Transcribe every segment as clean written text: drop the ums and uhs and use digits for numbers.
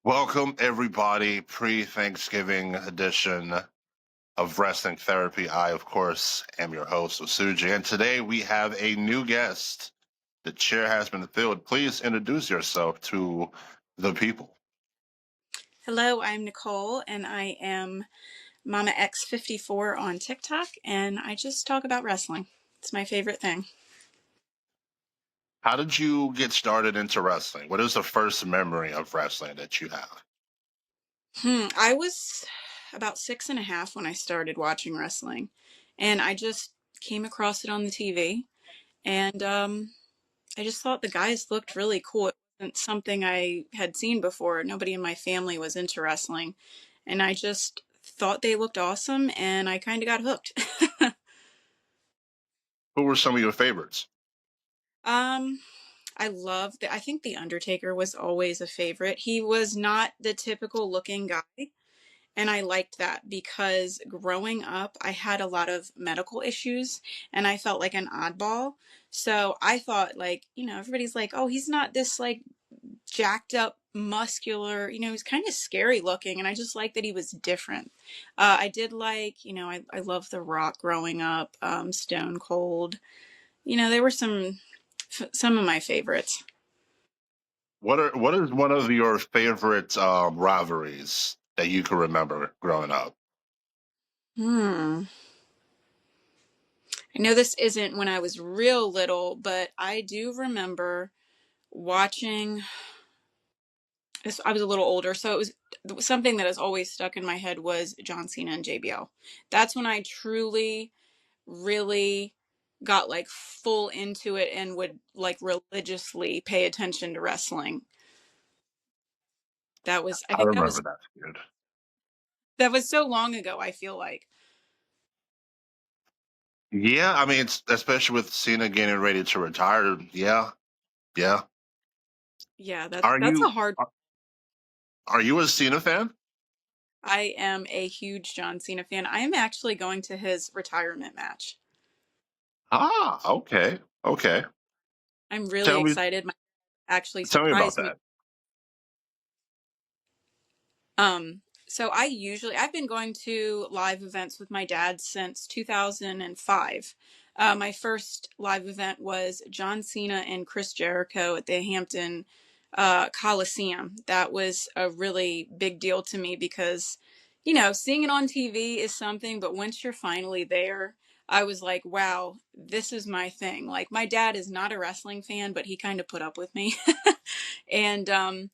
Welcome, everybody, pre-Thanksgiving edition of Wrestling Therapy. I, of course, am your host, Osuji, and today we have a new guest. The chair has been filled. Please introduce yourself to the people. Hello, I'm Nicole, and I am Mama X54 on TikTok, and I just talk about wrestling. It's my favorite thing. How did you get started into wrestling? What is the first memory of wrestling that you have? I was about 6.5 when I started watching wrestling, and I just came across it on the TV, and I just thought the guys looked really cool. It wasn't something I had seen before. Nobody in my family was into wrestling, and I just thought they looked awesome, and I kind of got hooked. Who were some of your favorites? Um, I think The Undertaker was always a favorite. He was not the typical looking guy, and I liked that because growing up, I had a lot of medical issues and I felt like an oddball. So I thought, like, everybody's like, oh, he's not this like jacked up, muscular, he's kind of scary looking. And I just liked that he was different. I did like, I loved The Rock growing up, Stone Cold. There were some of my favorites. What is one of your favorite rivalries that you can remember growing up? Hmm. I know this isn't when I was real little, but I do remember watching this. I was a little older, so it was something that has always stuck in my head was John Cena and JBL. That's when I truly, really got like full into it and would like religiously pay attention to wrestling. I I think remember that feud. that was so long ago, I feel like. Yeah, I mean, especially with Cena getting ready to retire. Yeah, yeah. Yeah, Are that's a you hard. are you a Cena fan? I am a huge John Cena fan. I am actually going to his retirement match. Ah, okay, okay. I'm really Tell me, excited. My actually tell me about surprised me. that. So I've been going to live events with my dad since 2005. My first live event was John Cena and Chris Jericho at the Hampton Coliseum. That was a really big deal to me because, seeing it on TV is something, but once you're finally there, I was like, wow, this is my thing. Like, my dad is not a wrestling fan, but he kind of put up with me. And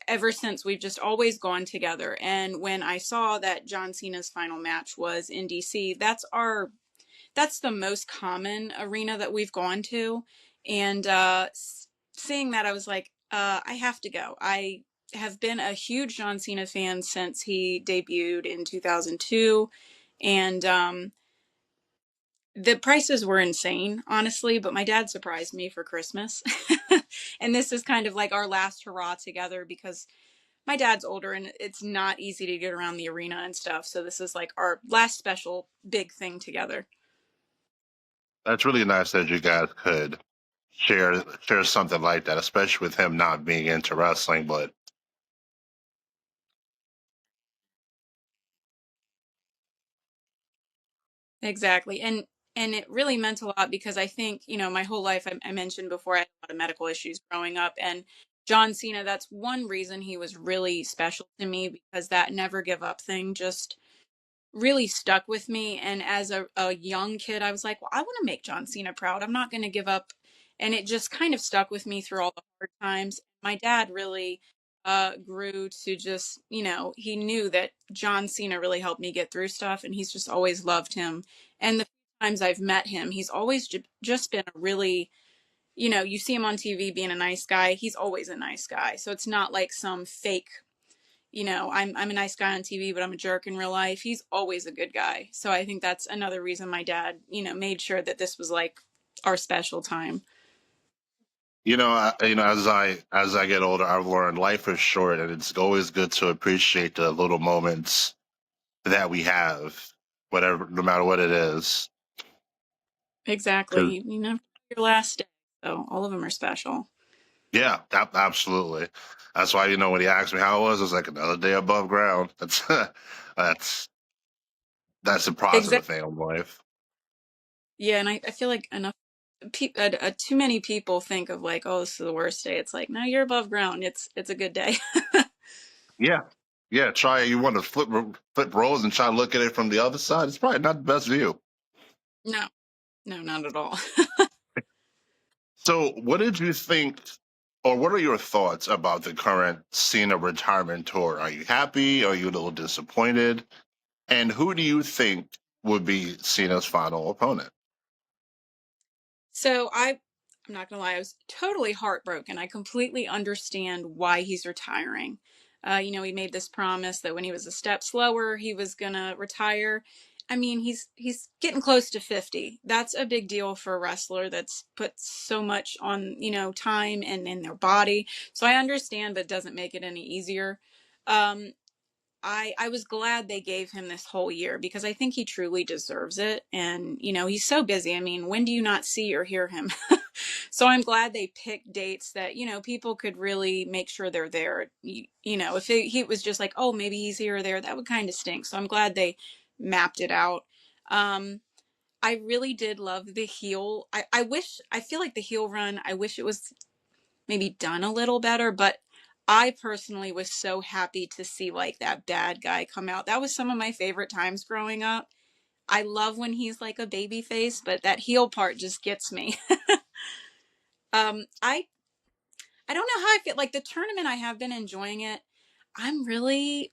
ever since, we've just always gone together. And when I saw that John Cena's final match was in DC, that's the most common arena that we've gone to. And seeing that, I was like, I have to go. I have been a huge John Cena fan since he debuted in 2002. And the prices were insane, honestly, but my dad surprised me for Christmas. And this is kind of like our last hurrah together because my dad's older and it's not easy to get around the arena and stuff. So this is like our last special big thing together. That's really nice that you guys could share something like that, especially with him not being into wrestling. But Exactly. And it really meant a lot because I think, my whole life, I mentioned before, I had a lot of medical issues growing up, and John Cena, that's one reason he was really special to me, because that never give up thing just really stuck with me. And as a young kid, I was like, well, I want to make John Cena proud. I'm not going to give up. And it just kind of stuck with me through all the hard times. My dad really grew to just, he knew that John Cena really helped me get through stuff. And he's just always loved him. And the few times I've met him, he's always just been a really, you see him on TV being a nice guy. He's always a nice guy. So it's not like some fake, I'm a nice guy on TV, but I'm a jerk in real life. He's always a good guy. So I think that's another reason my dad, made sure that this was like our special time. as I get older, I've learned life is short, and it's always good to appreciate the little moments that we have, whatever, no matter what it is. Exactly. 'Cause You never your last day. So all of them are special. Yeah, absolutely. That's why, when he asked me how it was like another day above ground. That's that's a positive Exactly. thing in life. Yeah, and I feel like enough too many people think of like, oh, this is the worst day. It's like, no, you're above ground. It's a good day. Yeah. Yeah, try you want to flip roles and try to look at it from the other side. It's probably not the best view. No, no, not at all. So, what did you think, or what are your thoughts about the current Cena retirement tour? Are you happy? Are you a little disappointed? And who do you think would be Cena's final opponent? So I'm not gonna lie, I was totally heartbroken. I completely understand why he's retiring. He made this promise that when he was a step slower, he was gonna retire. I mean, he's getting close to 50. That's a big deal for a wrestler that's put so much on, time and in their body. So I understand, but it doesn't make it any easier. Um, I was glad they gave him this whole year because I think he truly deserves it. And, he's so busy. I mean, when do you not see or hear him? So I'm glad they picked dates that, people could really make sure they're there. If he was just like, oh, maybe he's here or there, that would kind of stink. So I'm glad they mapped it out. Um, I really did love the heel. I feel like the heel run, I wish it was maybe done a little better, but I personally was so happy to see like that bad guy come out. That was some of my favorite times growing up. I love when he's like a baby face, but that heel part just gets me. I don't know how I feel like the tournament. I have been enjoying it. I'm really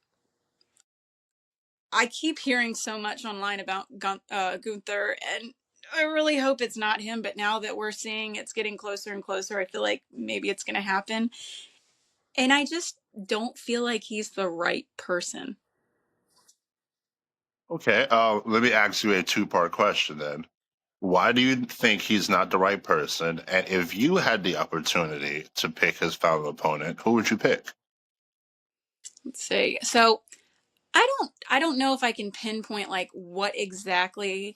I keep hearing so much online about Gunther, and I really hope it's not him. But now that we're seeing it's getting closer and closer, I feel like maybe it's going to happen. And I just don't feel like he's the right person. Okay, let me ask you a two-part question then. Why do you think he's not the right person? And if you had the opportunity to pick his final opponent, who would you pick? Let's see. So I don't know if I can pinpoint like what exactly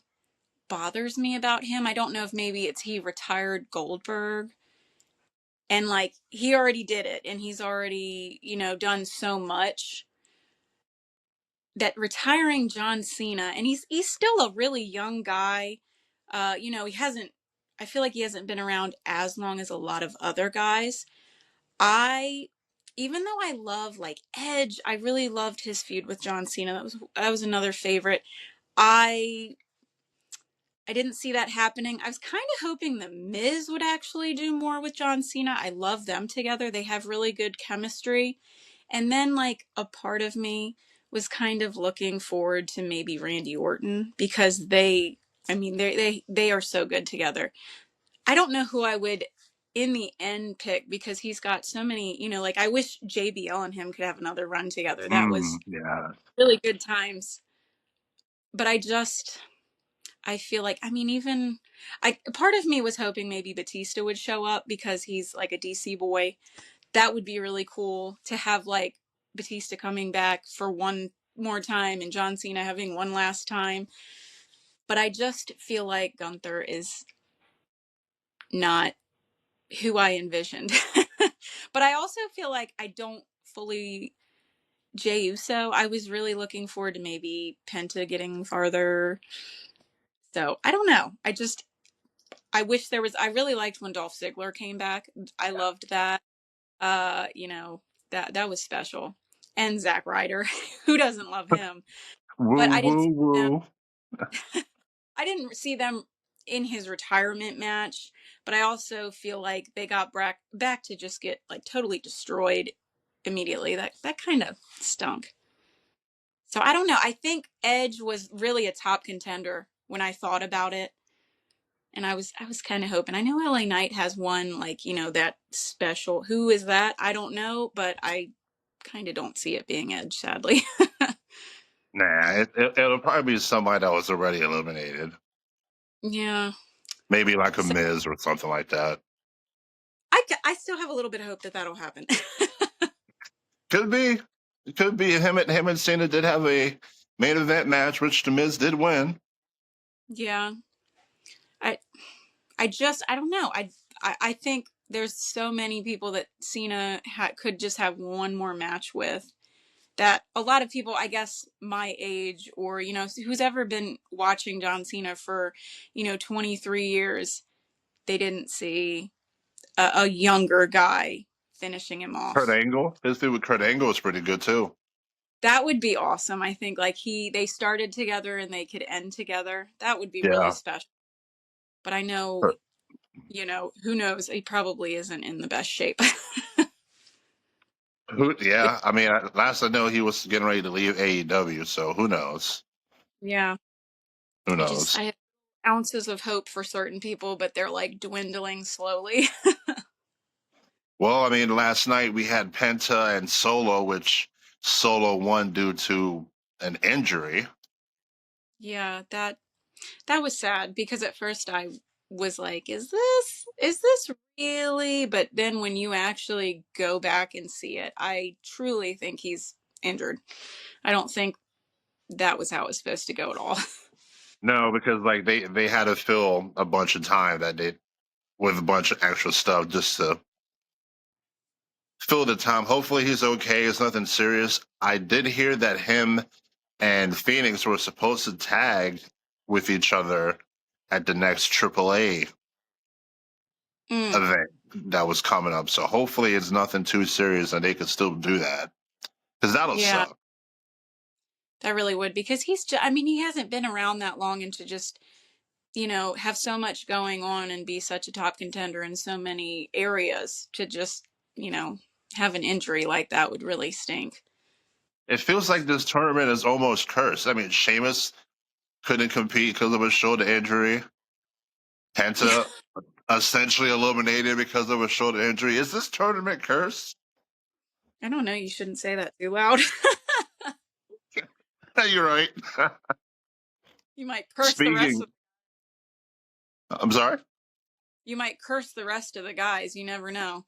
bothers me about him. I don't know if maybe it's he retired Goldberg and like he already did it and he's already, done so much that retiring John Cena, and he's still a really young guy. He hasn't I feel like he hasn't been around as long as a lot of other guys. I Even though I love like Edge, I really loved his feud with John Cena. That was another favorite. I I didn't see that happening. I was kind of hoping the Miz would actually do more with John Cena. I love them together. They have really good chemistry. And then like a part of me was kind of looking forward to maybe Randy Orton because I mean they are so good together. I don't know who I would in the end pick because he's got so many, like I wish JBL and him could have another run together. That was Yeah. really good times. But I feel like I mean even I part of me was hoping maybe Batista would show up because he's like a DC boy. That would be really cool to have like Batista coming back for one more time and John Cena having one last time. But I just feel like Gunther is not who I envisioned. But I also feel like I don't fully Jey Uso. I was really looking forward to maybe Penta getting farther. So I don't know. I wish there was. I really liked when Dolph Ziggler came back. I loved that. That was special. And Zack Ryder, who doesn't love him? But Woo, woo, woo. I didn't see them in his retirement match. But I also feel like they got back to just get like totally destroyed immediately. That kind of stunk. So I don't know. I think Edge was really a top contender when I thought about it. And I was kind of hoping. I know LA Knight has one like, that special. Who is that? I don't know, but I kind of don't see it being Edge, sadly. Nah, it'll probably be somebody that was already eliminated. Yeah. Maybe like a So Miz or something like that. I still have a little bit of hope that that'll happen. Could be. It could be him and Cena did have a main event match, which the Miz did win. Yeah. I I don't know. I think there's so many people that Cena could just have one more match with, that a lot of people, I guess, my age, or, who's ever been watching John Cena for, 23 years, they didn't see a younger guy finishing him Kurt off. Angle, his feud with Kurt Angle was pretty good too. That would be awesome. I think like they started together and they could end together. That would be really Yeah. special. But I know, who knows? He probably isn't in the best shape. Who? Yeah. I mean, last I know, he was getting ready to leave AEW. So who knows? Yeah. Who I knows? have ounces of hope for certain people, but they're like dwindling slowly. Well, I mean, last night we had Penta and Solo, which Solo won due to an injury. Yeah, that was sad because at first I was like, is this really? But then when you actually go back and see it, I truly think he's injured. I don't think that was how it was supposed to go at all. No, because like they had to fill a bunch of time that they with a bunch of extra stuff just to fill the time. Hopefully he's okay. It's nothing serious. I did hear that him and Phoenix were supposed to tag with each other at the next AAA Mm, event that was coming up. So hopefully it's nothing too serious and they could still do that because that'll yeah, suck. that really would, because I mean, he hasn't been around that long, and to just, have so much going on and be such a top contender in so many areas, to just, you know, have an injury like that would really stink. It feels like this tournament is almost cursed. I mean, Sheamus couldn't compete because of a shoulder injury. Yeah. Penta essentially eliminated because of a shoulder injury. Is this tournament cursed? I don't know. You shouldn't say that too loud. You're right. You might curse the rest Speaking, of I'm sorry. you might curse the rest of the guys. You never know.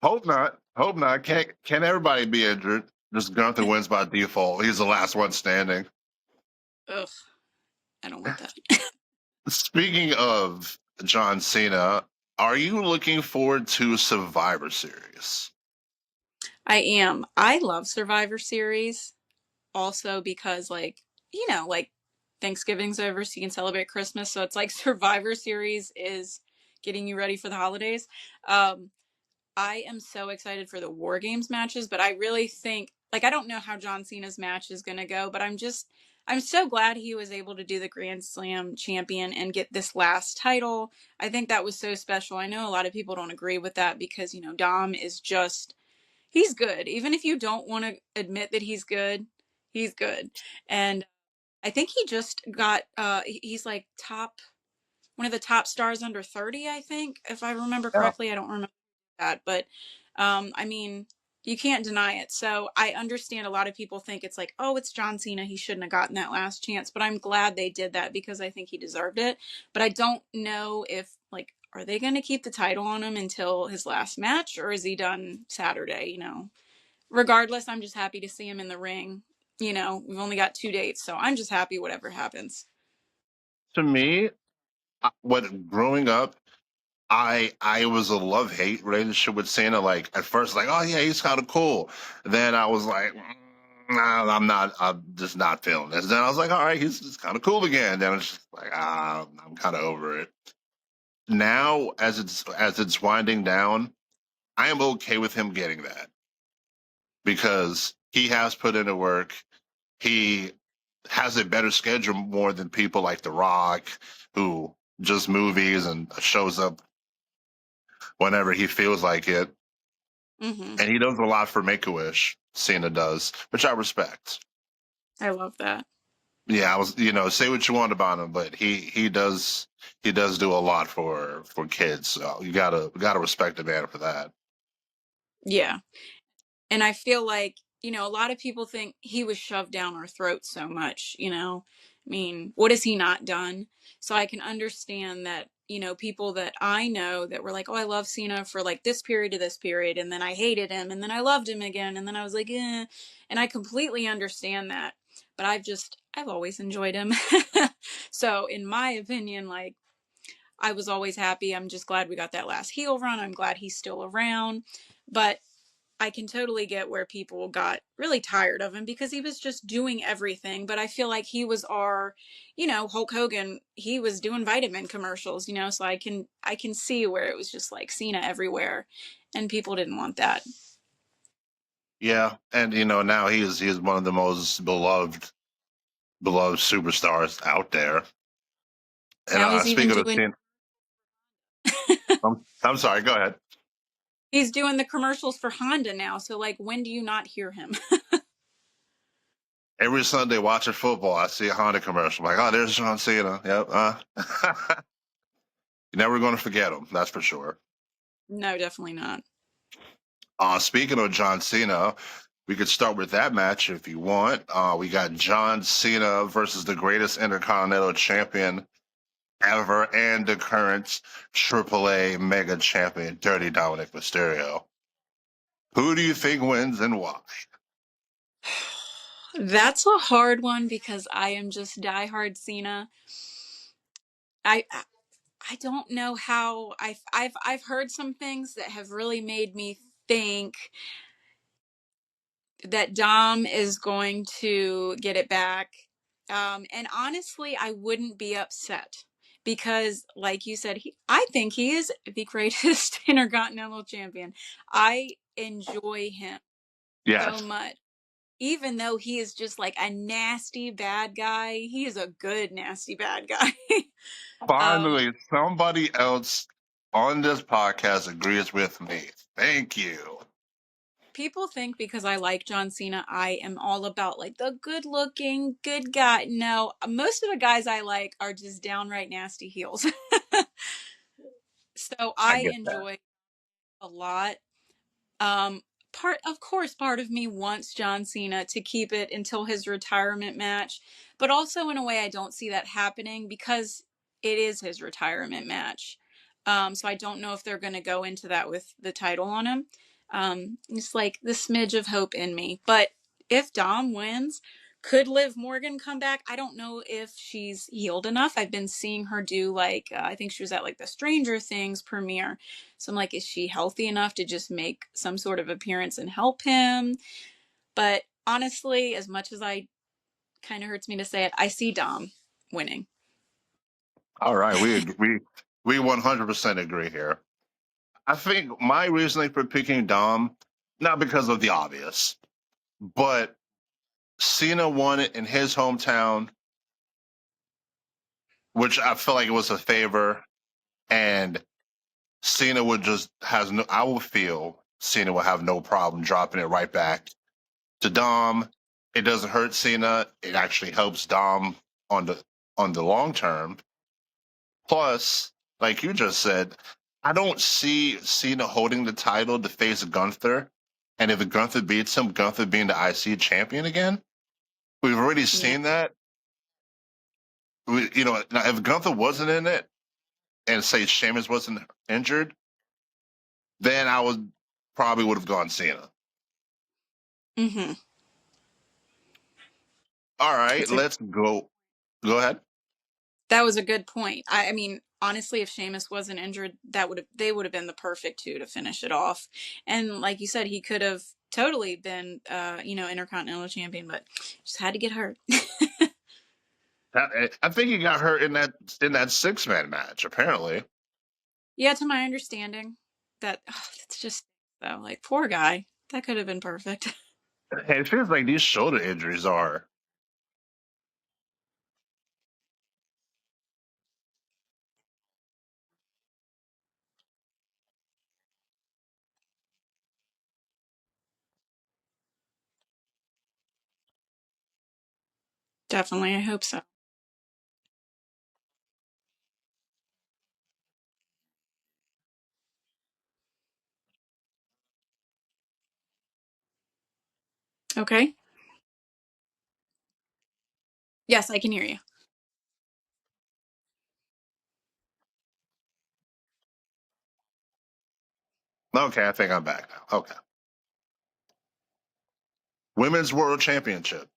Hope not. Hope not. Can't everybody be injured? Just Gunther wins by default. He's the last one standing. Ugh, I don't want that. Speaking of John Cena, are you looking forward to Survivor Series? I am. I love Survivor Series also because, like, like Thanksgiving's over, so you can celebrate Christmas. So it's like Survivor Series is getting you ready for the holidays. Um, I am so excited for the War Games matches, but I really think, like, I don't know how John Cena's match is going to go, but I'm so glad he was able to do the Grand Slam champion and get this last title. I think that was so special. I know a lot of people don't agree with that because, Dom is just, he's good. Even if you don't want to admit that he's good, he's good. And I think he just got, he's like one of the top stars under 30, I think, if I remember Yeah. correctly. I don't remember that, but I mean, you can't deny it. So I understand a lot of people think it's like, oh, it's John Cena, he shouldn't have gotten that last chance, but I'm glad they did that because I think he deserved it. But I don't know if, like, are they going to keep the title on him until his last match, or is he done Saturday? Regardless, I'm just happy to see him in the ring. We've only got 2 dates, so I'm just happy whatever happens. To me, what growing up, I was a love hate relationship with Cena. Like at first, like, oh yeah, he's kind of cool. Then I was like, nah, I'm not. I'm just not feeling this. Then I was like, all right, he's just kind of cool again. Then it's just like, I'm kind of over it. Now, as it's winding down, I am okay with him getting that because he has put in the work. He has a better schedule more than people like The Rock, who just movies and shows up whenever he feels like it. Hmm. And he does a lot for Make a Wish. Cena does, which I respect. I love that. Yeah, I was, say what you want about him, but he does do a lot for kids. So you gotta respect the man for that. Yeah. And I feel like, a lot of people think he was shoved down our throats so much. I mean, what has he not done? So I can understand that, people that I know that were like, oh, I love Cena for like this period to this period. And then I hated him. And then I loved him again. And then I was like, eh. And I completely understand that. But I've always enjoyed him. So in my opinion, like, I was always happy. I'm just glad we got that last heel run. I'm glad he's still around. But I can totally get where people got really tired of him because he was just doing everything. But I feel like he was our, Hulk Hogan. He was doing vitamin commercials, so I can see where it was just like Cena everywhere, and people didn't want that. Yeah, and now he is one of the most beloved superstars out there. And Now he's even speaking of doing Cena, I'm sorry. Go ahead. he's doing the commercials for Honda now. So like, when do you not hear him? Every Sunday watching football, I see a Honda commercial. I'm like, oh, there's John Cena. Yep. You're never going to forget him. That's for sure. No, definitely not. Speaking of John Cena, we could start with that match if you want. We got John Cena versus the greatest Intercontinental Champion ever and the current AAA Mega Champion, Dirty Dominic Mysterio. Who do you think wins and why? That's a hard one because I am just diehard Cena. I don't know how I've heard some things that have really made me think that Dom is going to get it back. And honestly, I wouldn't be upset because, like you said, I think he is the greatest Intercontinental Champion. I enjoy him so Yes. much. Even though he is just like a nasty bad guy, he is a good nasty bad guy. um, Finally, somebody else on this podcast agrees with me. Thank you. People think because I like John Cena, I am all about like the good looking, good guy. No, most of the guys I like are just downright nasty heels. So I I get that. enjoy a lot. Um, part of me wants John Cena to keep it until his retirement match, but also in a way I don't see that happening because it is his retirement match. So I don't know if they're going to go into that with the title on him. It's like the smidge of hope in me. But if Dom wins, could Liv Morgan come back? I don't know if she's healed enough. I've been seeing her do like I think she was at like the Stranger Things premiere, so I'm like, is she healthy enough to just make some sort of appearance and help him? But honestly, as much as I kind of hurts me to say it, I see Dom winning. All right, we 100% agree here. I think my reasoning for picking Dom, not because of the obvious, but Cena won it in his hometown, which I feel like it was a favor, and Cena would just has no. I will feel Cena will have no problem dropping it right back to Dom. It doesn't hurt Cena. It actually helps Dom on the long term. Plus, like you just said, I don't see Cena holding the title to face Gunther. And if Gunther beats him, Gunther being the IC champion again. We've already Yeah. seen that. Now if Gunther wasn't in it and say Sheamus wasn't injured, then I would have gone Cena. Mm-hmm. All right, That's a let's go. Go ahead. that was a good point. I mean, honestly, if Sheamus wasn't injured, they would have been the perfect two to finish it off. And like you said, he could have totally been Intercontinental Champion, but just had to get hurt. I think he got hurt in that 6-man match. Apparently, Yeah, to my understanding, it's just though like poor guy. That could have been perfect. and it feels like these shoulder injuries are. Definitely, I hope so. Okay. Yes, I can hear you. Okay, I think I'm back now. Okay, Women's World Championship: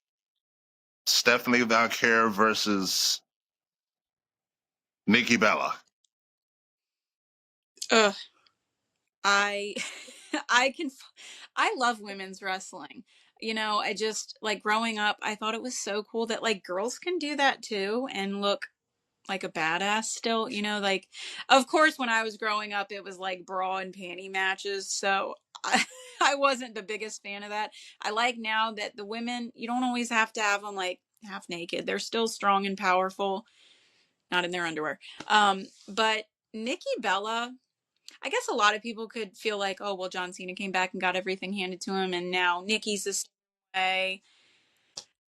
Stephanie Valkyrie versus Nikki Bella. Ugh, I I can I love women's wrestling. You know, I just like growing up, I thought it was so cool that like girls can do that too and look like a badass still, you know, like of course when I was growing up it was like bra and panty matches, so I, I wasn't the biggest fan of that. I like now that the women, you don't always have to have them like half naked. They're still strong and powerful, not in their underwear. But Nikki Bella, I guess a lot of people could feel like, oh, well, John Cena came back and got everything handed to him, and now Nikki's the same way.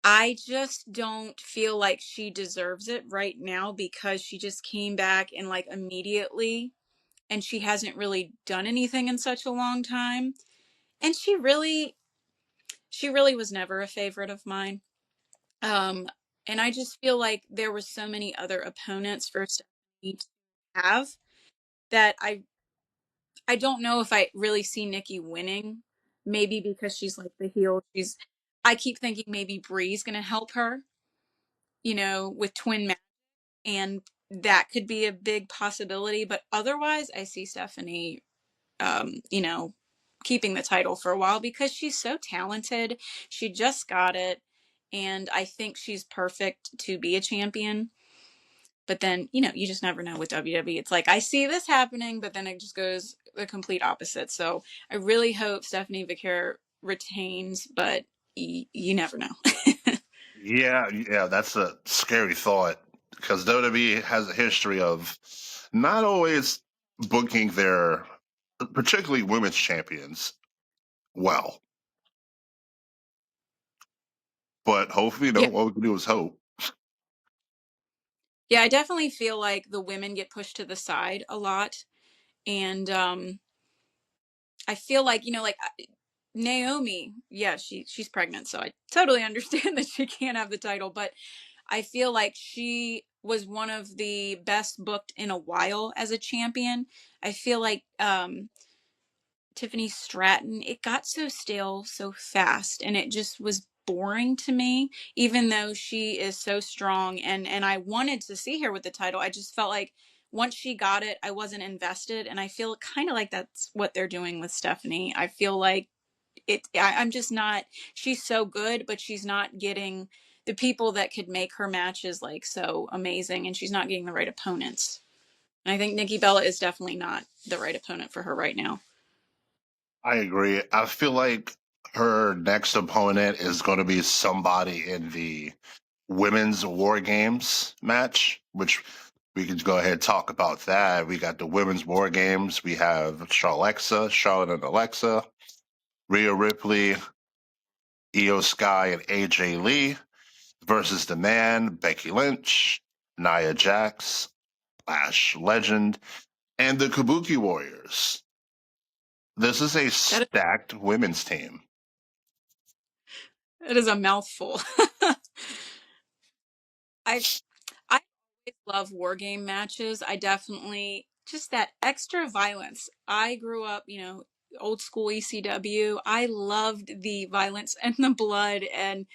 I just don't feel like she deserves it right now because she just came back and like immediately, and she hasn't really done anything in such a long time. And she really was never a favorite of mine. Um, and I just feel like there were so many other opponents for Stephanie to have that I don't know if I really see Nikki winning. Maybe because she's like the heel. I keep thinking maybe Bree's gonna help her, you know, with twin match, and that could be a big possibility. But otherwise, I see Stephanie, you know, keeping the title for a while because she's so talented. She just got it, and I think she's perfect to be a champion. But then, you know, you just never know with WWE. It's like, I see this happening, but then it just goes the complete opposite. So I really hope Stephanie Vicaire retains, but you never know. Yeah, that's a scary thought because WWE has a history of not always booking their, particularly women's champions, well. But hopefully, Yeah. all we can do is hope. Yeah, I definitely feel like the women get pushed to the side a lot. And I feel like, you know, like Naomi, yeah, she's pregnant, so I totally understand that she can't have the title, but I feel like she was one of the best booked in a while as a champion. I feel like Tiffany Stratton, it got so stale so fast and it just was boring to me, even though she is so strong and I wanted to see her with the title. I just felt like once she got it, I wasn't invested, and I feel kind of like that's what they're doing with Stephanie. I feel like I'm just not, she's so good, but she's not getting the people that could make her matches like so amazing, and she's not getting the right opponents. And I think Nikki Bella is definitely not the right opponent for her right now. I agree. I feel like her next opponent is going to be somebody in the women's War Games match, which we could go ahead and talk about that. We got the women's War Games. We have Charlotte and Alexa, Rhea Ripley, Io Sky, and AJ Lee versus the man, Becky Lynch, Nia Jax, Lash Legend, and the Kabuki Warriors. This is a That is, stacked women's team. that is a mouthful. I I always love war game matches. I definitely just that extra violence. I grew up, you know, old school ECW. I loved the violence and the blood, and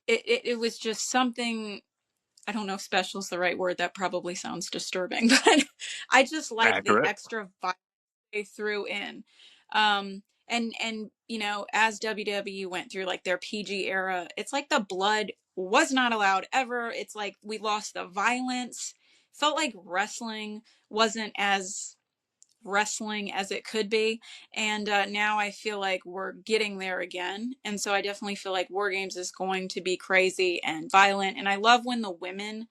it was just something. I don't know if special is the right word. That probably sounds disturbing, but I just like the Accurate. extra violence they threw in. And you know, as WWE went through like their PG era, it's like the blood was not allowed ever. It's like we lost the violence. Felt like wrestling wasn't as wrestling as it could be, and now I feel like we're getting there again. And so I definitely feel like War Games is going to be crazy and violent, and I love when the women,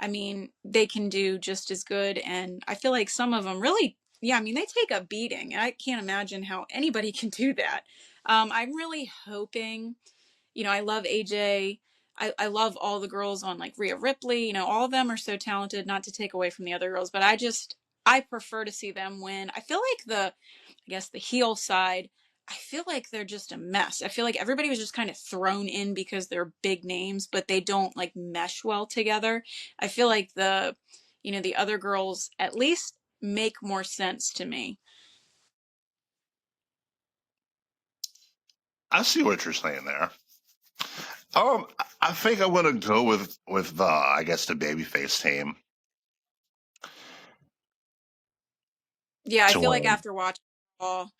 I mean, they can do just as good. And I feel like some of them really, yeah, I mean, they take a beating. I can't imagine how anybody can do that. I'm really hoping, you know, I love AJ. I love all the girls on like Rhea Ripley. You know, all of them are so talented, not to take away from the other girls, but I prefer to see them win. I feel like I guess the heel side, I feel like they're just a mess. I feel like everybody was just kind of thrown in because they're big names, but they don't like mesh well together. I feel like you know, the other girls at least make more sense to me. I see what you're saying there. I think I'm gonna go with I guess the babyface team. Yeah, I to feel like win. after watching all,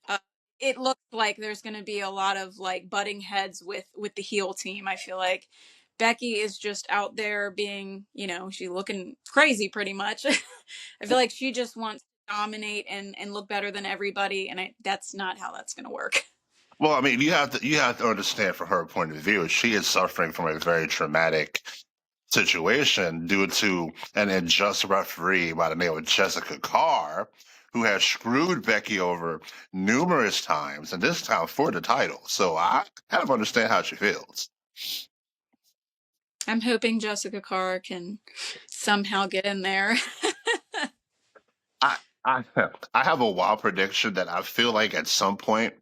uh, it looks like there's going to be a lot of like butting heads with the heel team. I feel like Becky is just out there being, she's looking crazy pretty much. I feel like she just wants to dominate and look better than everybody, and that's not how that's going to work. Well, I mean, you have to understand from her point of view, she is suffering from a very traumatic situation due to an unjust referee by the name of Jessica Carr, who has screwed Becky over numerous times, and this time for the title. So I kind of understand how she feels. I'm hoping Jessica Carr can somehow get in there. I I I have a wild prediction that I feel like at some point,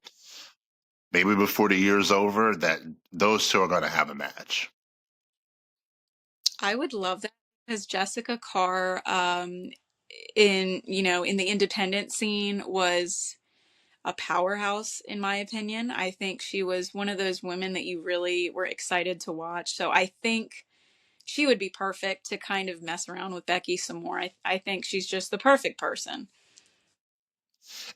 maybe before the year's over, that those two are going to have a match. I would love that because Jessica Carr, in the independent scene was a powerhouse in my opinion. I think she was one of those women that you really were excited to watch. So I think she would be perfect to kind of mess around with Becky some more. I think she's just the perfect person.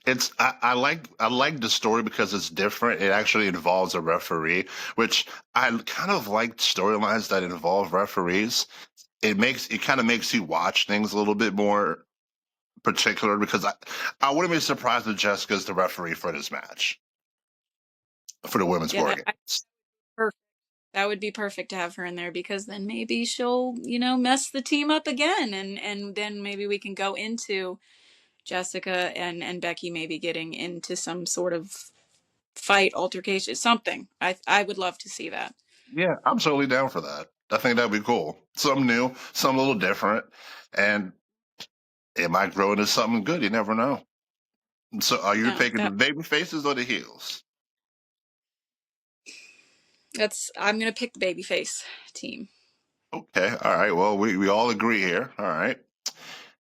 I like the story because it's different. It actually involves a referee, which I kind of like storylines that involve referees. It kind of makes you watch things a little bit more particular because I wouldn't be surprised if Jessica's the referee for this match for the women's Yeah, war games. perfect. That would be perfect to have her in there because then maybe she'll, mess the team up again and then maybe we can go into Jessica and Becky maybe getting into some sort of fight, altercation, something. I would love to see that. Yeah, I'm totally down for that. I think that'd be cool. Something new, something a little different, and it might grow into something good. You never know. So, are you No, picking the baby faces or the heels? I'm gonna pick the babyface team. Okay, all right. Well, we all agree here. All right.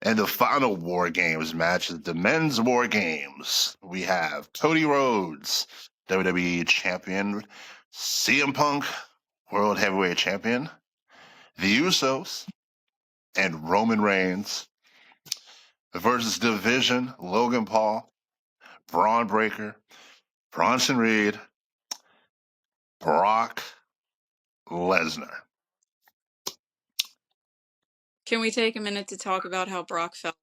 And the final War Games match is the men's War Games. We have Cody Rhodes, WWE Champion, CM Punk, World Heavyweight Champion, The Usos, and Roman Reigns versus Division, Logan Paul, Braun Breaker, Bronson Reed, Brock Lesnar. Can we take a minute to talk about how Brock felt?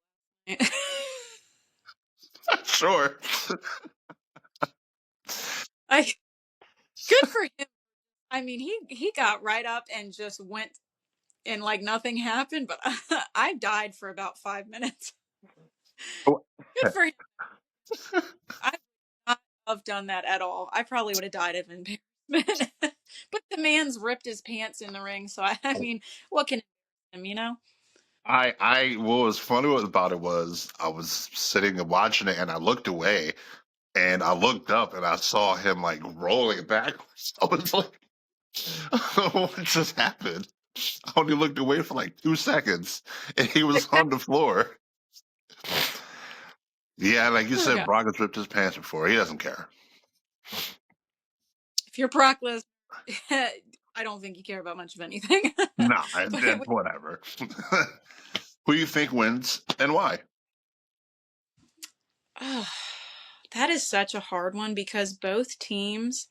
Sure. I Good for him. I mean, he got right up and just went and like nothing happened, but I died for about 5 minutes. Good for him. I would not have done that at all. I probably would have died of embarrassment. But the man's ripped his pants in the ring, so I mean, what can him? What was funny about it was I was sitting and watching it and I looked away and I looked up and I saw him like rolling backwards. I was like, what just happened? I only looked away for like 2 seconds and he was on the floor. Yeah, like you Poor said, guy. Brock has ripped his pants before. He doesn't care. If you're Brock Lesnar, I don't think you care about much of anything. Nah, But whatever. Who do you think wins and why? oh, that is such a hard one because both teams,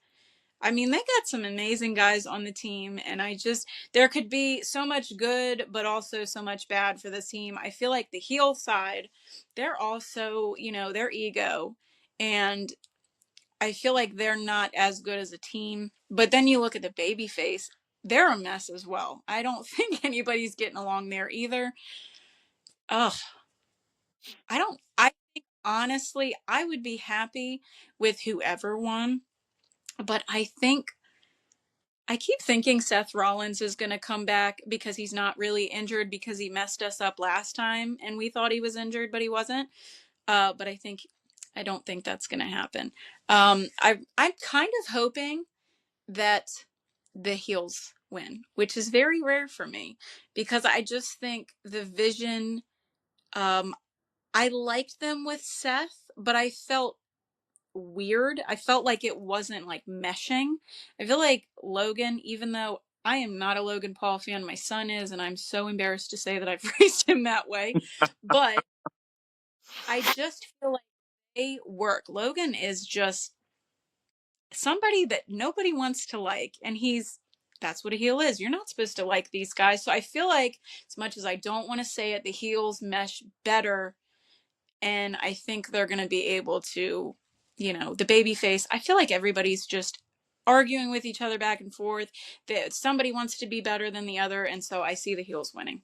I mean, they got some amazing guys on the team, and there could be so much good, but also so much bad for this team. I feel like the heel side, they're also, their ego, and I feel like they're not as good as a team. But then you look at the baby face, they're a mess as well. I don't think anybody's getting along there either. Ugh, I think honestly, I would be happy with whoever won, but I keep thinking Seth Rollins is going to come back because he's not really injured because he messed us up last time and we thought he was injured, but he wasn't. But I don't think that's going to happen. I'm kind of hoping that the heels win, which is very rare for me because I just think the vision, um, I liked them with Seth, but I felt weird. I felt like it wasn't like meshing. I feel like Logan, even though I am not a Logan Paul fan, my son is, and I'm so embarrassed to say that I've raised him that way. But I just feel like they work. Logan is just somebody that nobody wants to like, and that's what a heel is. You're not supposed to like these guys. So I feel like, as much as I don't want to say it, the heels mesh better, and I think they're going to be able to, the baby face. I feel like everybody's just arguing with each other back and forth. That somebody wants to be better than the other, and so I see the heels winning.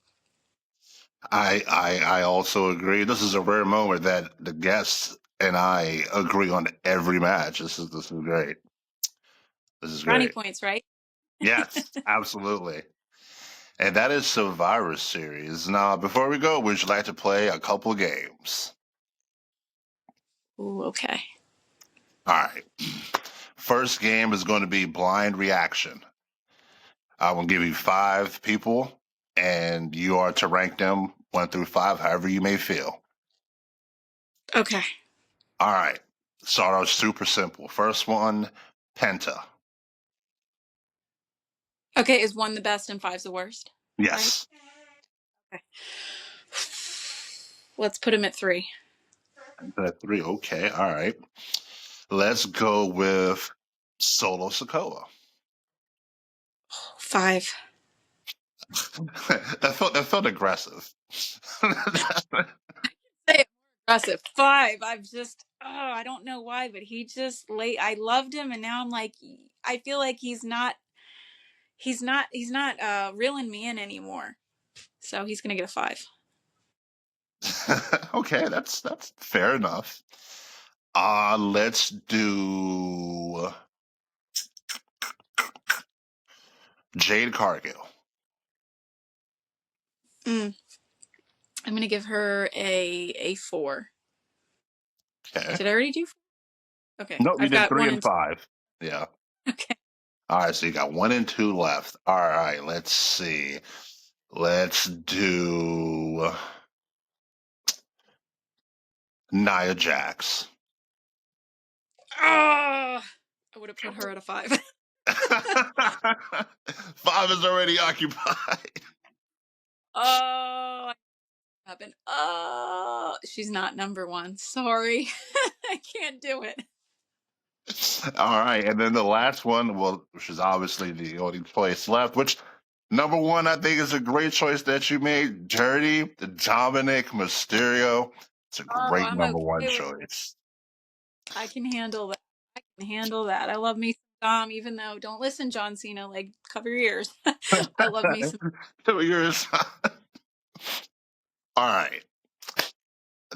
I also agree. This is a rare moment that the guests and I agree on every match. This is great. This is Brownie great. points, right? Yes, absolutely. And that is Survivor Series. Now, before we go, would you like to play a couple games? Ooh, okay. All right. First game is going to be blind reaction. I will give you five people, and you are to rank them 1 through 5, however you may feel. Okay. All right. Start off super simple. First one, Penta. Okay, is one the best and five's the worst? Right? Yes. Okay. Let's put him at 3. Penta 3. Okay. All right. Let's go with Solo Sokoa. 5. That felt aggressive. Say it more aggressive. 5. I don't know why, but he just late. I loved him, and now I'm like, I feel like he's not reeling me in anymore. So he's gonna get a 5. Okay, that's fair enough. Let's do Jade Cargill. Mm, I'm gonna give her a 4. Okay. Did I already do 4? Okay, Nope, you I've did got three 1 and and 2. five. Yeah. Okay. All right, so you got 1 and 2 left. All right, let's see. Let's do Nia Jax. Oh, I would have put her at a 5. 5 is already occupied. Oh, happened. Oh, she's not number 1. Sorry. I can't do it. All right, and then the last one, well, which is obviously the only place left, which number one, I think is a great choice that you made. Dirty Dominic Mysterio. It's a Oh, great I'm number one okay with choice. I can handle that. I can handle that. I love me some Dom, even though don't listen, John Cena, like cover your ears. I love me some 2 years. All right,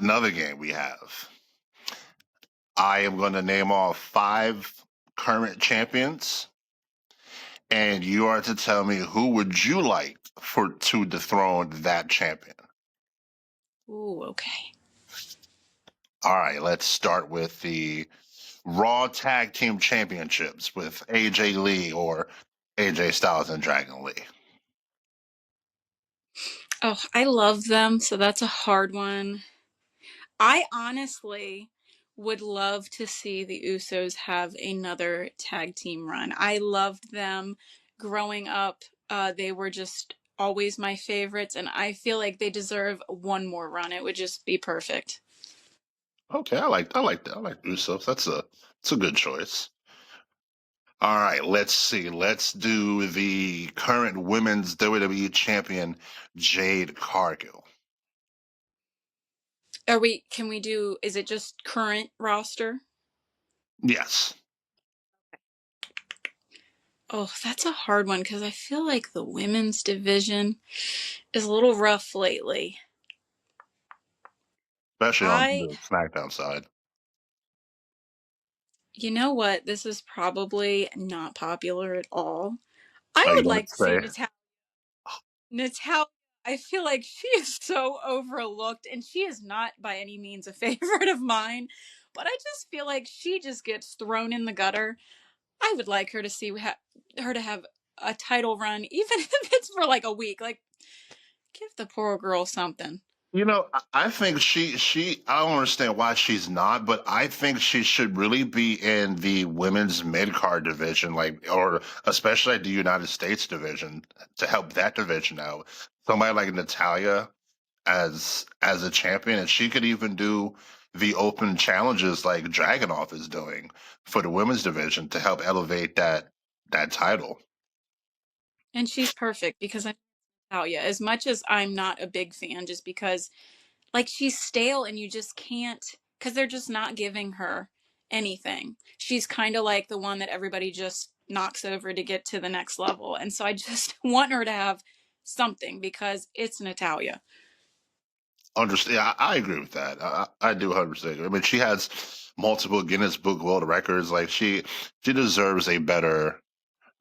another game we have. I am going to name off 5 current champions, and you are to tell me who would you like for to dethrone that champion. Ooh, okay. All right, let's start with the Raw Tag Team Championships with AJ Lee or AJ Styles and Dragon Lee. Oh, I love them, so that's a hard one. I honestly would love to see the Usos have another tag team run. I loved them growing up. They were just always my favorites, and I feel like they deserve one more run. It would just be perfect. Okay, I like that. I like Usos. That's a good choice. All right, let's see. Let's do the current women's WWE champion, Jade Cargill. Can we do, is it just current roster? Yes, Oh, that's a hard one because I feel like the women's division is a little rough lately. especially on I, the SmackDown side. you know what? This is probably not popular at all. I Are you would going to like to see say? Natalia. Natalia, I feel like she is so overlooked, and she is not by any means a favorite of mine. But I just feel like she just gets thrown in the gutter. I would like her to her to have a title run, even if it's for like a week. Like, give the poor girl something. I think I don't understand why she's not, but I think she should really be in the women's mid card division, like, or especially like the United States division to help that division out. Somebody like Natalia, as a champion, and she could even do the open challenges like Dragunov is doing for the women's division to help elevate that title. And she's perfect because I'm Natalia. As much as I'm not a big fan, just because like she's stale and you just can't, because they're just not giving her anything. She's kind of like the one that everybody just knocks over to get to the next level. And so I just want her to have something because it's Natalia. Understand? Yeah, I agree with that. I do 100%. I mean, she has multiple Guinness Book World Records. Like she deserves a better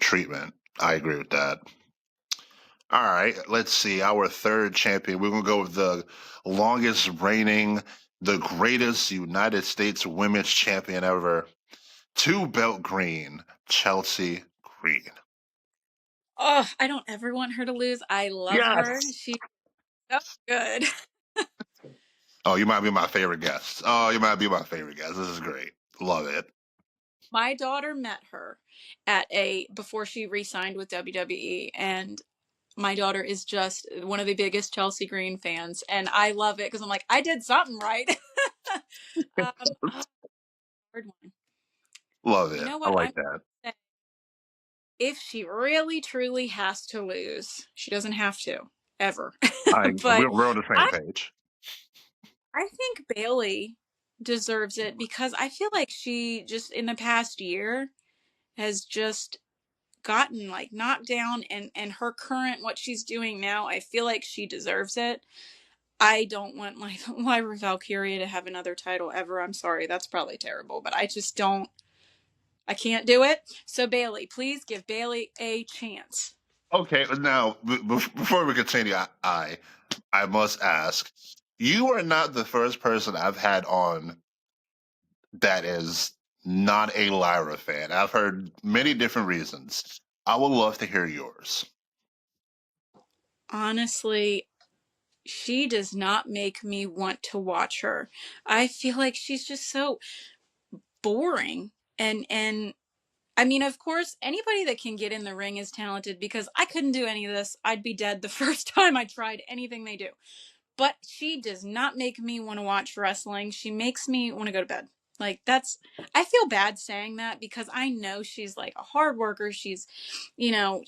treatment. I agree with that. All right, let's see. Our third champion. We're gonna go with the longest reigning, the greatest United States women's champion ever. Two belt green, Chelsea Green. Oh, I don't ever want her to lose. I love her. Yes. She's so good. Oh, you might be my favorite guest. Oh, you might be my favorite guest. This is great. Love it. My daughter met her at a before she re-signed with WWE, and my daughter is just one of the biggest Chelsea Green fans, and I love it because I'm like, I did something right. Oh, hard one. Love You it. know I what? like that. If she really truly has to lose, she doesn't have to ever. I But we're on the same I page. I think Bailey deserves it because I feel like she just in the past year has just gotten like knocked down, and her current what she's doing now, I feel like she deserves it. I don't want like Lyra Valkyria to have another title ever. I'm sorry, that's probably terrible, but I just don't. I can't do it. So Bailey, please give Bailey a chance. Okay, now before we continue, I must ask. You are not the first person I've had on that is not a Lyra fan. I've heard many different reasons. I would love to hear yours. Honestly, she does not make me want to watch her. I feel like she's just so boring. And I mean, of course, anybody that can get in the ring is talented because I couldn't do any of this. I'd be dead the first time I tried anything they do. But she does not make me want to watch wrestling. She makes me want to go to bed. Like that's I feel bad saying that because I know she's like a hard worker. She's, you know,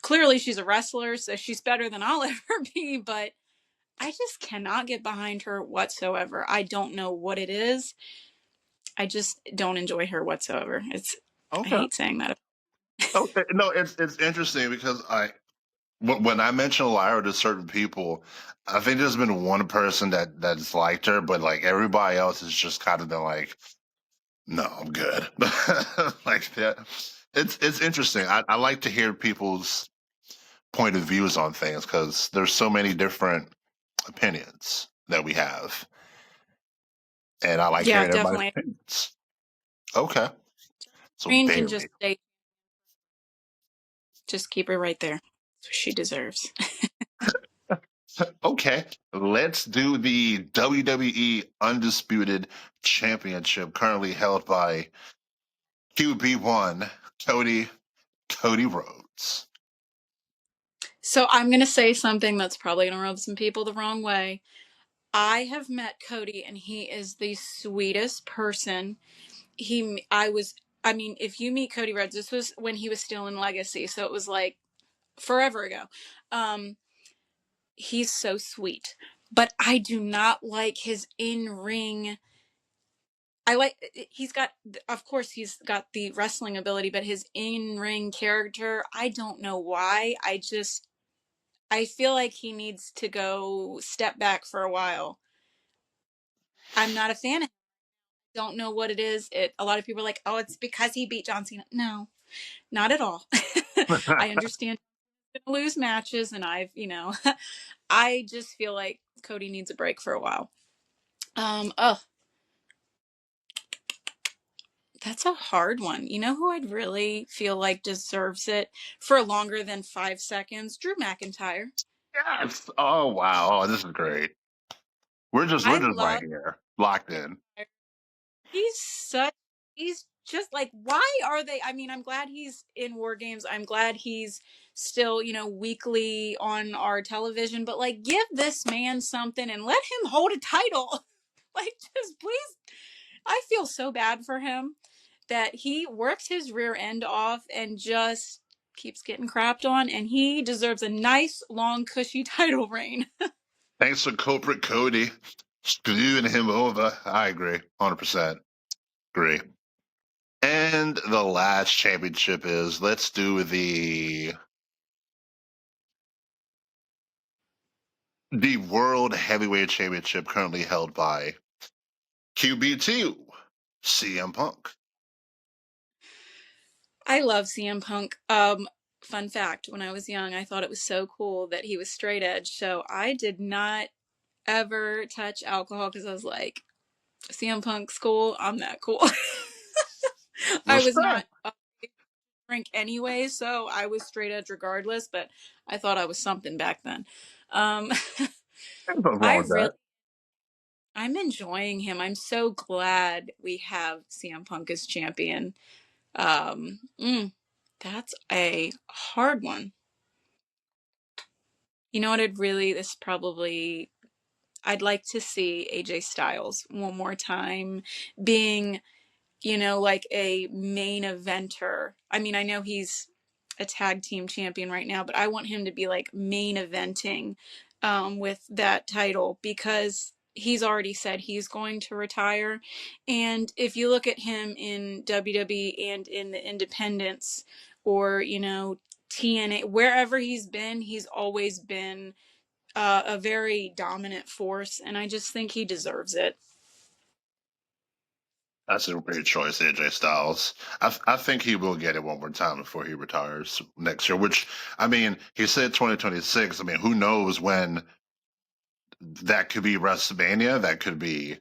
clearly she's a wrestler, so she's better than I'll ever be, but I just cannot get behind her whatsoever. I don't know what it is. I just don't enjoy her whatsoever. I Okay. hate saying that. Okay. No, it's interesting because when I mention Lyra to certain people, I think there's been one person that's liked her, but like everybody else has just kind of been like, no, I'm good. Like that. It's interesting. I like to hear people's point of views on things because there's so many different opinions that we have, and I like Yeah, hearing everybody's definitely. opinions. Okay, so Green can just Bailey. stay, just keep her right there. That's what she deserves. Okay, let's do the WWE Undisputed Championship, currently held by QB1 Cody Rhodes. So I'm going to say something that's probably going to rub some people the wrong way. I have met Cody and he is the sweetest person. I mean, if you meet Cody Rhodes, this was when he was still in Legacy, so it was like forever ago. Um, he's so sweet, but I do not like his in ring. I like he's got, of course, he's got the wrestling ability, but his in ring character, I don't know why. I feel like he needs to go step back for a while. I'm not a fan of him. Don't know what it is. A lot of people are like, "Oh, it's because he beat John Cena." No, not at all. I understand he's gonna lose matches, and I just feel like Cody needs a break for a while. Oh, that's a hard one. You know who I'd really feel like deserves it for longer than 5 seconds? Drew McIntyre. Yes. Oh wow. Oh, this is great. We're I just right love here, locked in. He's such he's just like, why are they? I mean, I'm glad he's in War Games. I'm glad he's still, weekly on our television, but like, give this man something and let him hold a title. Like, just please. I feel so bad for him that he works his rear end off and just keeps getting crapped on, and he deserves a nice, long, cushy title reign. Thanks for corporate Cody screwing him over. I agree, 100% agree. And the last championship is let's do the World Heavyweight Championship currently held by QB2, CM Punk. I love CM Punk. Fun fact, when I was young, I thought it was so cool that he was straight edge. So I did not ever touch alcohol because I was like, CM Punk's cool. I'm that cool. I was not Respect. a drink anyway, so I was straight edge regardless, but I thought I was something back then. Um, There's nothing wrong I with really that. I'm enjoying him. I'm so glad we have CM Punk as champion. Um, mm, that's a hard one. You know what? I'd like to see AJ Styles one more time being, like a main eventer. I mean, I know he's a tag team champion right now, but I want him to be like main eventing with that title because he's already said he's going to retire. And if you look at him in WWE and in the independents or, TNA, wherever he's always been a very dominant force. And I just think he deserves it. That's a great choice, AJ Styles. I think he will get it one more time before he retires next year, which, I mean, he said 2026. I mean, who knows when that could be WrestleMania, that could be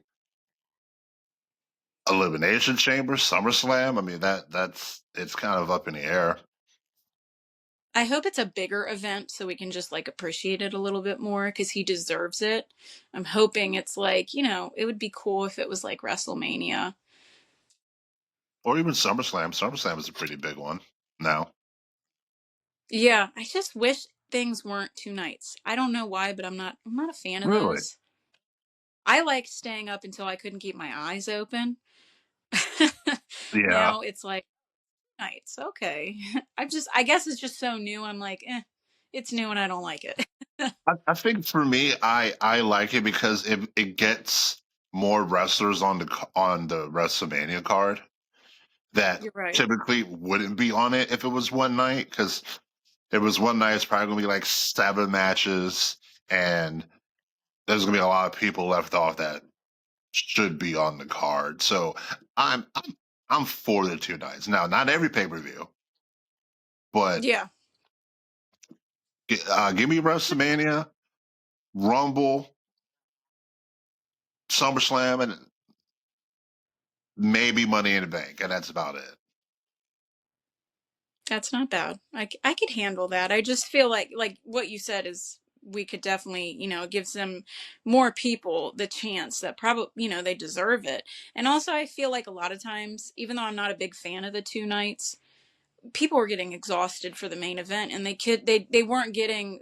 Elimination Chamber, SummerSlam. I mean, that's it's kind of up in the air. I hope it's a bigger event so we can just like appreciate it a little bit more because he deserves it. I'm hoping it's like, it would be cool if it was like WrestleMania. Or even SummerSlam. SummerSlam is a pretty big one now. Yeah, I just wish things weren't 2 nights. I don't know why, but I'm not a fan of Really? those. I like staying up until I couldn't keep my eyes open. Yeah. Now it's like nights. Okay. I guess it's just so new. I'm like, it's new and I don't like it. I think for me, I like it because it gets more wrestlers on the WrestleMania card that You're right. typically wouldn't be on it if it was one night. Because if it was one night, it's probably gonna be like 7 matches, and there's gonna be a lot of people left off that should be on the card. So I'm for the 2 nights. Now, not every pay per view, but Yeah. give me WrestleMania, Rumble, SummerSlam, and maybe Money in the Bank, and that's about it. That's not bad. I could handle that. I just feel like what you said is we could definitely, it gives them more people the chance that probably, they deserve it. And also I feel like a lot of times, even though I'm not a big fan of the 2 nights, people were getting exhausted for the main event and they weren't getting,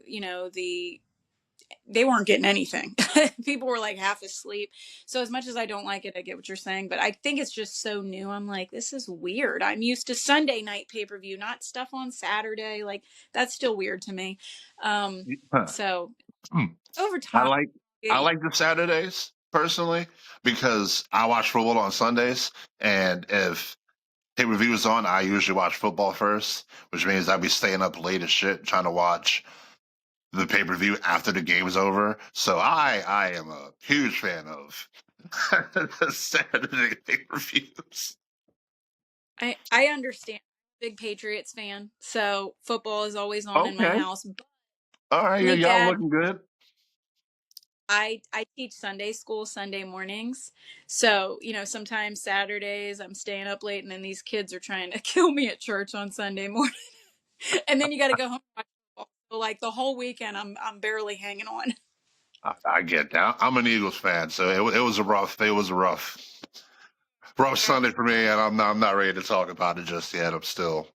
they weren't getting anything. People were like half asleep. So as much as I don't like it, I get what you're saying, but I think it's just so new. I'm like, this is weird. I'm used to Sunday night pay-per-view, not stuff on Saturday. Like that's still weird to me. Um, Huh. so Hmm. over I time, like I like the Saturdays personally because I watch football on Sundays, and if pay per view is on, I usually watch football first, which means I'd be staying up late as shit trying to watch the pay per view after the game is over. So I am a huge fan of the Saturday pay per views. I understand. Big Patriots fan, so football is always on in my Okay, house. But all right, yeah, my y'all dad looking good. I teach Sunday school Sunday mornings. So, sometimes Saturdays I'm staying up late and then these kids are trying to kill me at church on Sunday morning. And then you got to go home and watch football. So like the whole weekend I'm barely hanging on. I get that. I'm an Eagles fan, so it was a rough. It was a rough Rough Sunday for me, and I'm not ready to talk about it just yet. I'm still.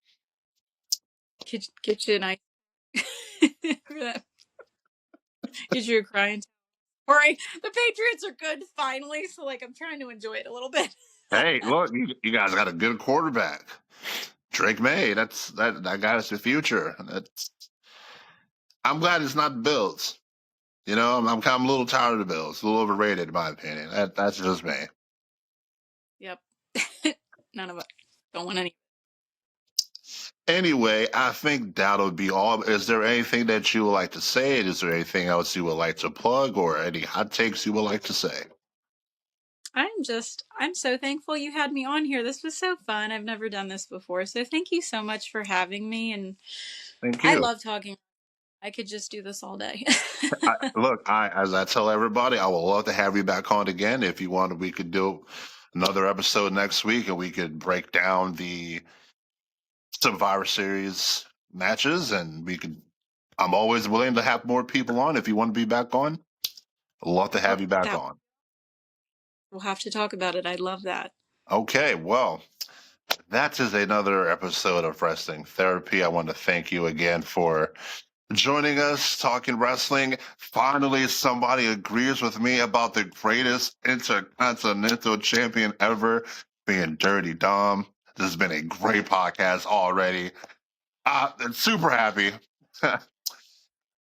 Get you a nice get you a crying. All right, the Patriots are good finally, so like I'm trying to enjoy it a little bit. Hey, look, you guys got a good quarterback, Drake May. That guy's the future. I'm glad it's not the Bills. You know, I'm kind of a little tired of the Bills. A little overrated, in my opinion. That's just me. Yep. None of us don't want any. Anyway, I think that'll be all. Is there anything that you would like to say? Is there anything else you would like to plug or any hot takes you would like to say? I'm so thankful you had me on here. This was so fun. I've never done this before. So thank you so much for having me. And Thank I you. love talking. I could just do this all day. As I tell everybody, I would love to have you back on again. If you want, we could do another episode next week and we could break down the Survivor Series matches and we could. I'm always willing to have more people on if you want to be back on. I'd love to Oh, have you back that on. we'll have to talk about it. I love that. Okay, well, that is another episode of Wrestling Therapy. I want to thank you again for joining us, talking wrestling. Finally, somebody agrees with me about the greatest intercontinental champion ever being Dirty Dom. This has been a great podcast already. I'm super happy.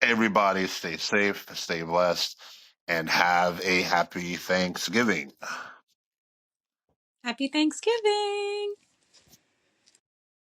Everybody stay safe, stay blessed, and have a happy Thanksgiving. Happy Thanksgiving.